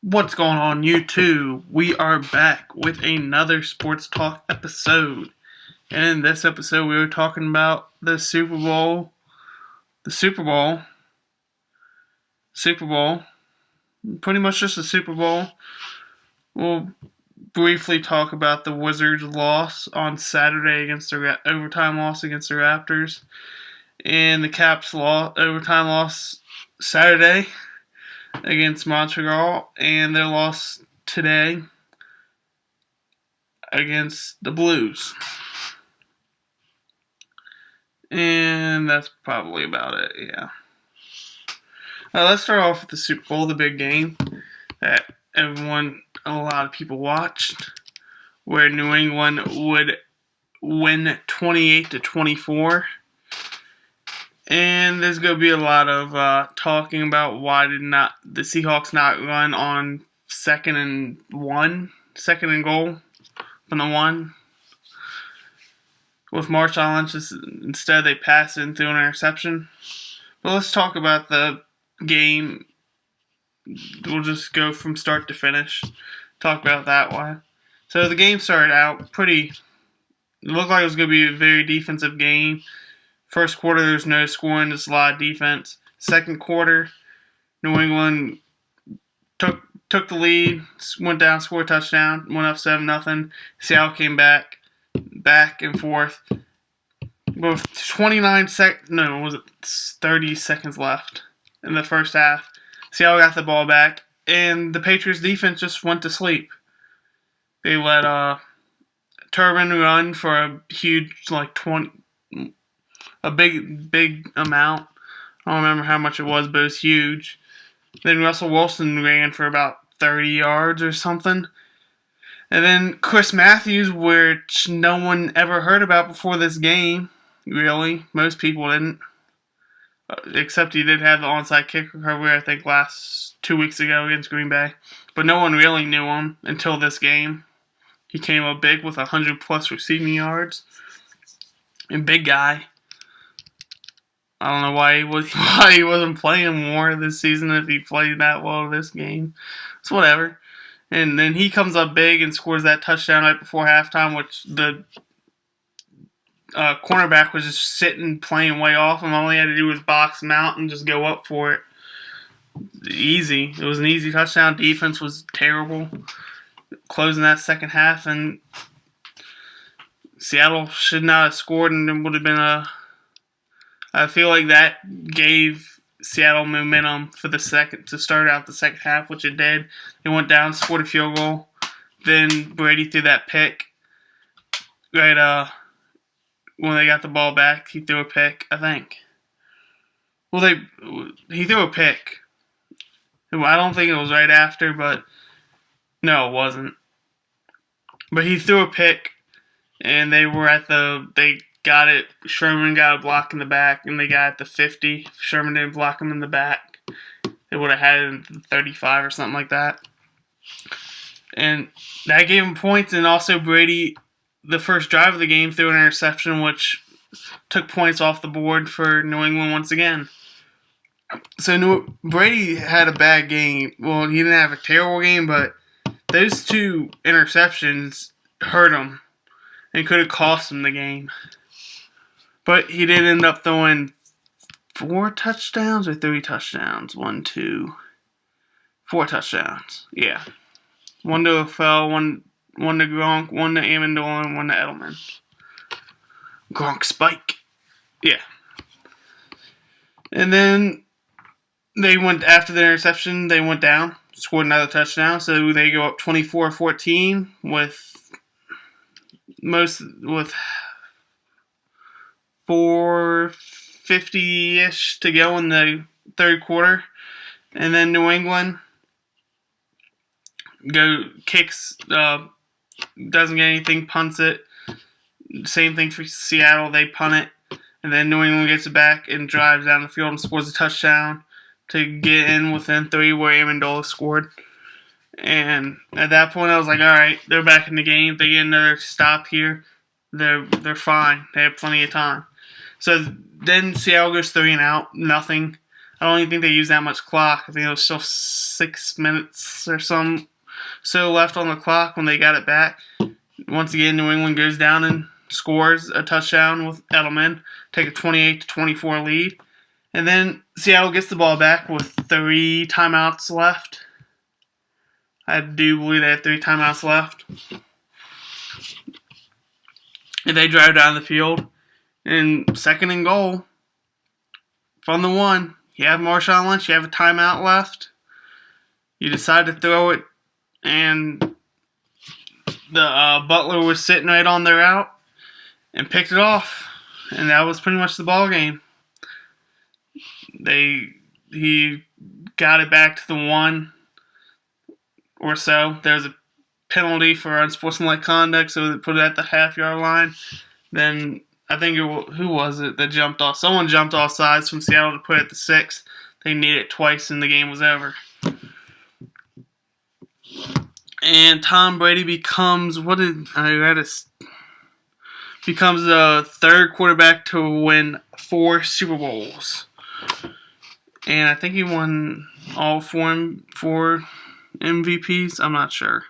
What's going on, YouTube? We are back with another Sports Talk episode. And in this episode, we were talking about the Super Bowl. Pretty much just the Super Bowl. We'll briefly talk about the Wizards' loss on Saturday against the overtime loss against the Raptors. And the Caps' overtime loss Saturday against Montreal, and their loss today against the Blues. And that's probably about it, yeah. Let's start off with the Super Bowl, the big game that a lot of people watched, where New England would win 28-24. And there's going to be a lot of talking about why did not the Seahawks not run on second and goal from the one. With Marshawn Lynch, instead they passed it and threw an interception. But let's talk about the game. We'll just go from start to finish. Talk about it that way. So the game started out it looked like it was going to be a very defensive game. First quarter, there's no scoring, just a lot of defense. Second quarter, New England took the lead, went down, scored a touchdown, went up 7-0. Seattle came back and forth. With 30 seconds left in the first half. Seattle got the ball back, and the Patriots defense just went to sleep. They let Turbin run for a huge, a big amount. I don't remember how much it was, but it was huge. Then Russell Wilson ran for about 30 yards or something. And then Chris Matthews, which no one ever heard about before this game, really. Most people didn't. Except he did have the onside kick recovery, I think, 2 weeks ago against Green Bay. But no one really knew him until this game. He came up big with 100-plus receiving yards. And big guy. I don't know why he wasn't playing more this season if he played that well this game. It's whatever. And then he comes up big and scores that touchdown right before halftime, which the cornerback was just sitting, playing way off him. All he had to do was box him out and just go up for it. Easy. It was an easy touchdown. Defense was terrible. Closing that second half, and Seattle should not have scored, and it would have been I feel like that gave Seattle momentum for to start out the second half, which it did. They went down, scored a field goal. Then Brady threw that pick. Right, when they got the ball back, he threw a pick, I think. Well, he threw a pick. I don't think it was right after, but no, it wasn't. But he threw a pick, and they got it. Sherman got a block in the back, and they got it at the 50. If Sherman didn't block him in the back, they would have had it in the 35 or something like that. And that gave him points, and also Brady, the first drive of the game, threw an interception, which took points off the board for New England once again. So Brady had a bad game. Well, he didn't have a terrible game, but those two interceptions hurt him and could have cost him the game. But he did end up throwing 4 touchdowns or 3 touchdowns. 4 touchdowns. Yeah. 1 to Fell, 1 to Gronk, 1 to Amendola, and 1 to Edelman. Gronk spike. Yeah. And then after the interception, they went down, scored another touchdown, so they go up 24-14 with 4:50-ish to go in the third quarter. And then New England kicks, doesn't get anything, punts it. Same thing for Seattle, they punt it. And then New England gets it back and drives down the field and scores a touchdown to get in within 3 where Amendola scored. And at that point, I was like, all right, they're back in the game. If they get another stop here, they're fine. They have plenty of time. So then Seattle goes 3 and out, nothing. I don't even think they used that much clock. I think it was still 6 minutes or so left on the clock when they got it back. Once again, New England goes down and scores a touchdown with Edelman, take a 28-24 lead. And then Seattle gets the ball back with 3 timeouts left. I do believe they have 3 timeouts left. And they drive down the field. And 2nd and goal from the 1. You have Marshawn Lynch. You have a timeout left. You decide to throw it. And the Butler was sitting right on their route and picked it off. And that was pretty much the ball game. He got it back to the 1 or so. There was a penalty for unsportsmanlike conduct, so they put it at the half-yard line. Then I think who was it that jumped off? Someone jumped off sides from Seattle to put it at the 6. They needed it twice, and the game was over. And Tom Brady becomes becomes the 3rd quarterback to win 4 Super Bowls. And I think he won all 4 MVPs. I'm not sure.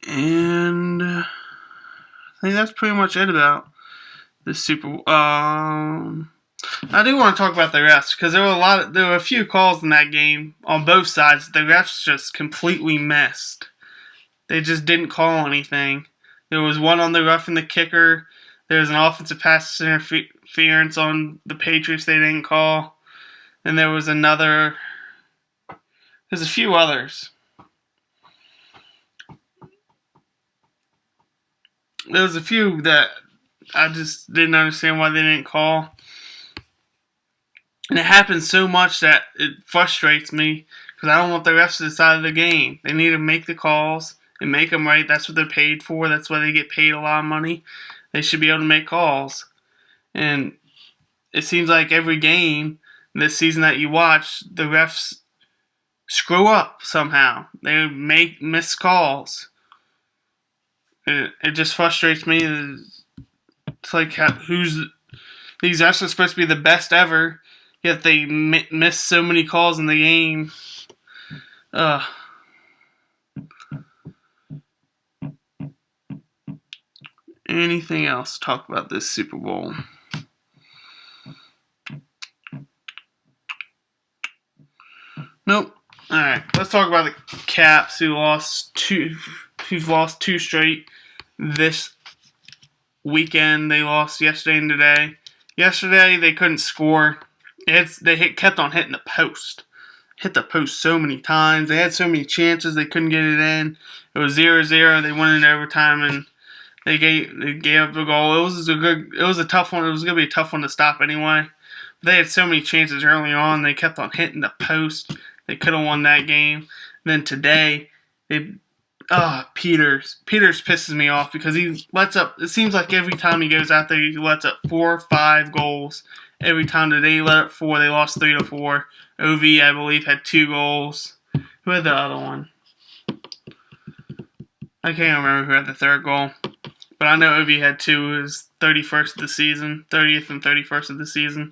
And I think that's pretty much it about the Super Bowl. I do want to talk about the refs because there were a few calls in that game on both sides. The refs just completely missed. They just didn't call anything. There was one on the roughing the kicker. There was an offensive pass interference on the Patriots they didn't call. And there was another. There's a few others. There was a few that I just didn't understand why they didn't call. And it happens so much that it frustrates me because I don't want the refs to decide the game. They need to make the calls and make them right. That's what they're paid for. That's why they get paid a lot of money. They should be able to make calls. And it seems like every game this season that you watch, the refs screw up somehow. They make missed calls. It just frustrates me. It's like these refs are supposed to be the best ever, yet they miss so many calls in the game. Anything else to talk about this Super Bowl? Nope. Alright, let's talk about the Caps who've lost 2 straight this weekend. They lost yesterday and today. Yesterday they couldn't score. Kept on hitting the post. Hit the post so many times. They had so many chances they couldn't get it in. It was 0-0. They went in overtime and they gave up a goal. It was a tough one. It was gonna be a tough one to stop anyway. They had so many chances early on. They kept on hitting the post. They could have won that game. And then today, Peters pisses me off because he lets up. It seems like every time he goes out there, he lets up 4 or 5 goals. Every time today he let up 4, they lost 3-4. OV, I believe, had 2 goals. Who had the other one? I can't remember who had the 3rd goal. But I know OV had 2. His 31st of the season, 30th and 31st of the season.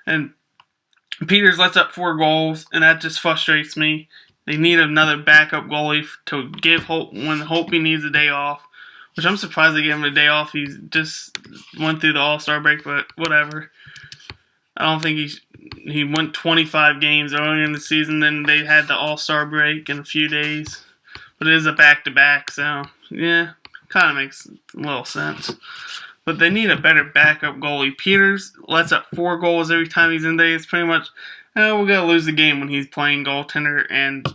And Peters lets up 4 goals, and that just frustrates me. They need another backup goalie to give Hope when Holtby needs a day off, which I'm surprised they gave him a day off. He just went through the All-Star break, but whatever. I don't think he went 25 games earlier in the season. Then they had the All-Star break in a few days. But it is a back-to-back, so yeah, kind of makes a little sense. But they need a better backup goalie. Peters lets up 4 goals every time he's in there. It's pretty much, we're going to lose the game when he's playing goaltender. And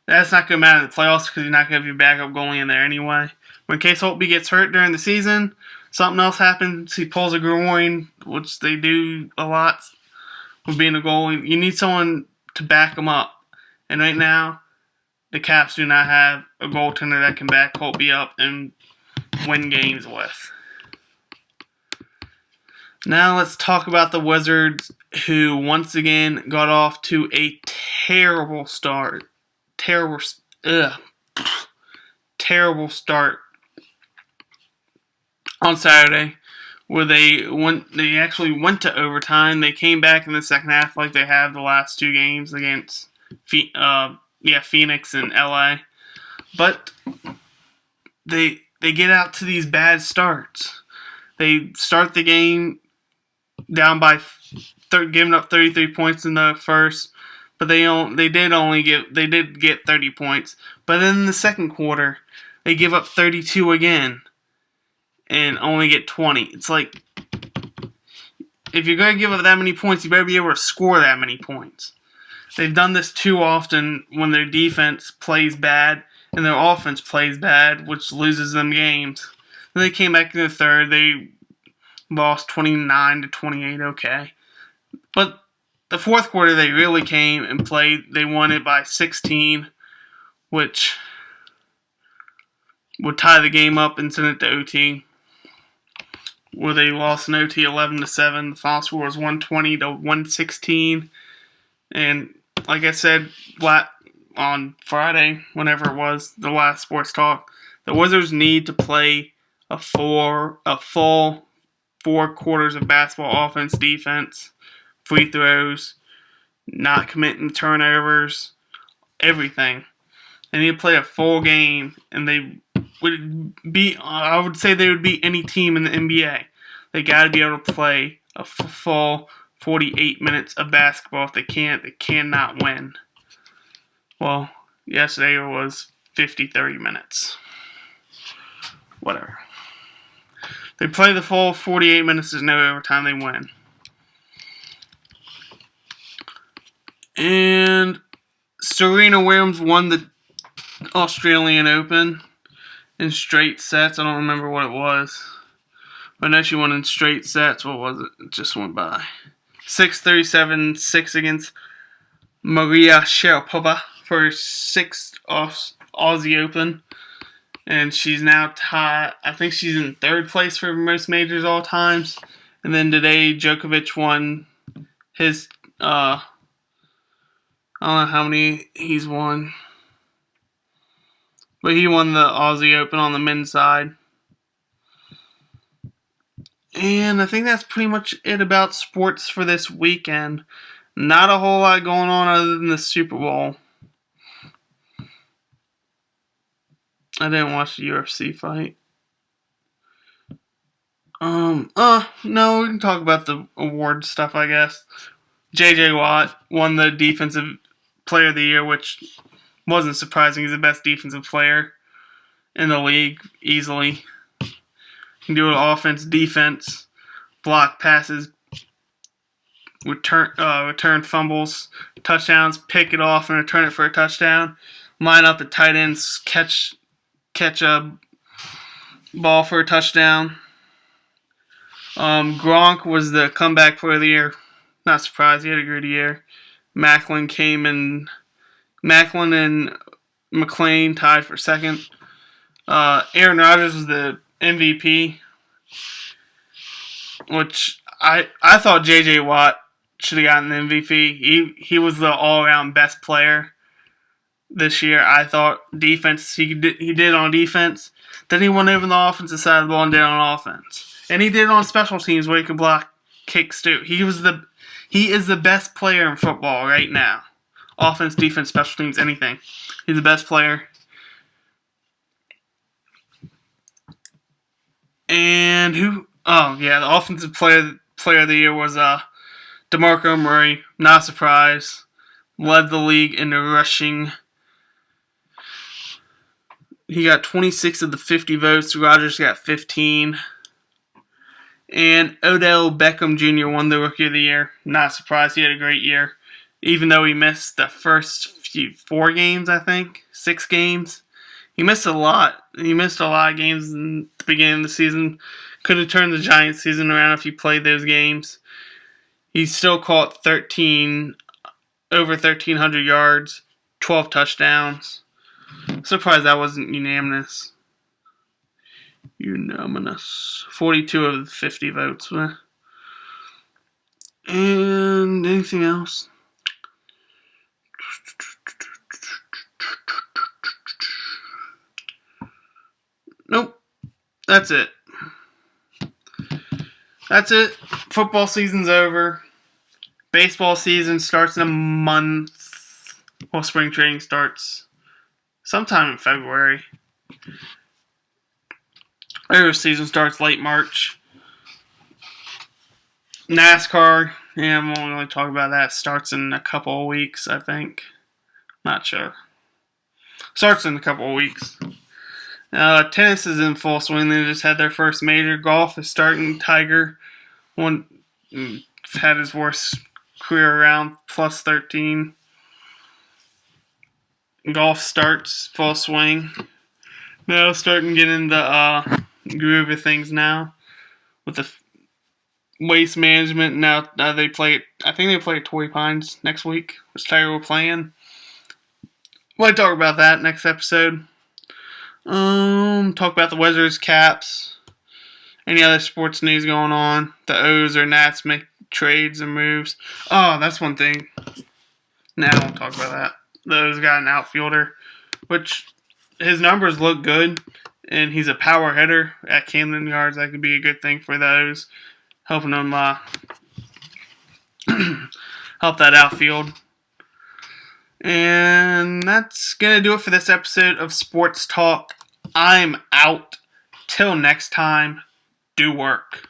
that's not going to matter in the playoffs because you're not going to have your backup goalie in there anyway. When Case Holtby gets hurt during the season, something else happens. He pulls a groin, which they do a lot with being a goalie. You need someone to back him up. And right now, the Caps do not have a goaltender that can back Holtby up and win games with. Now let's talk about the Wizards, who once again got off to a terrible start. Terrible start on Saturday, where they actually went to overtime. They came back in the second half like they have the last two games against Phoenix and LA. But they get out to these bad starts. They start the game down by giving up 33 points in the first, but they did get 30 points. But then in the second quarter, they give up 32 again and only get 20. It's like, if you're going to give up that many points, you better be able to score that many points. They've done this too often when their defense plays bad and their offense plays bad, which loses them games. Then they came back in the third. They lost 29-28, okay. But the fourth quarter, they really came and played. They won it by 16, which would tie the game up and send it to OT, where they lost in OT 11-7. The final score was 120-116. And like I said on Friday, whenever it was, the last sports talk, the Wizards need to play a full 4 quarters of basketball, offense, defense, free throws, not committing turnovers, everything. They need to play a full game, and I would say they would beat any team in the NBA. They got to be able to play a full 48 minutes of basketball. If they can't, they cannot win. Well, yesterday it was 30 minutes. Whatever. They play the full 48 minutes, there's no overtime, they win. And Serena Williams won the Australian Open in straight sets. I don't remember what it was. But I know she won in straight sets. What was it? It just went by. 6-3, 7-6 against Maria Sharapova for her 6th Aussie Open. And she's now tied. I think she's in 3rd place for most majors all times. And then today, Djokovic won his, I don't know how many he's won. But he won the Aussie Open on the men's side. And I think that's pretty much it about sports for this weekend. Not a whole lot going on other than the Super Bowl. I didn't watch the UFC fight. No, we can talk about the award stuff, I guess. J.J. Watt won the Defensive Player of the Year, which wasn't surprising. He's the best defensive player in the league, easily. He can do it offense, defense, block passes, return fumbles, touchdowns, pick it off and return it for a touchdown, line up the tight ends, catch a ball for a touchdown. Gronk was the comeback player of the year. Not surprised, he had a good year. Macklin and McLean tied for second. Aaron Rodgers was the MVP, which I thought J.J. Watt should have gotten the MVP. He was the all-around best player this year. I thought defense, he did on defense. Then he went over the offensive side of the ball and did on offense. And he did on special teams where he could block kicks too. He is the best player in football right now. Offense, defense, special teams, anything. He's the best player. And who? Oh yeah, the offensive player of the year was DeMarco Murray. Not surprised. Led the league in the rushing. He got 26 of the 50 votes. Rodgers got 15. And Odell Beckham Jr. won the Rookie of the Year. Not surprised. He had a great year. Even though he missed the first 4 games, I think. 6 games. He missed a lot. He missed a lot of games in the beginning of the season. Could have turned the Giants season around if he played those games. He still caught over 1,300 yards, 12 touchdowns. Surprised that wasn't unanimous. 42 of the 50 votes. And anything else? Nope. That's it. that's it. Football season's over. Baseball season starts in a month. Well, spring training starts sometime in February. Regular season starts late March. NASCAR, yeah, I won't really talk about that. Starts in a couple of weeks, I think. Not sure. Starts in a couple of weeks. Tennis is in full swing. They just had their first major. Golf is starting. Tiger had his worst career around, plus 13. Golf starts full swing. Now starting to get into groove of things now with the waste management. Now they play. I think they play at Torrey Pines next week, which Tiger will play in. We'll talk about that next episode. Talk about the Wizards, Caps, any other sports news going on. The O's or Nats make trades and moves. Oh, that's one thing. Now I won't talk about that. The O's got an outfielder, which his numbers look good, and he's a power hitter at Camden Yards. That could be a good thing for the O's, helping them help that outfield. And that's going to do it for this episode of Sports Talk. I'm out. Till next time, do work.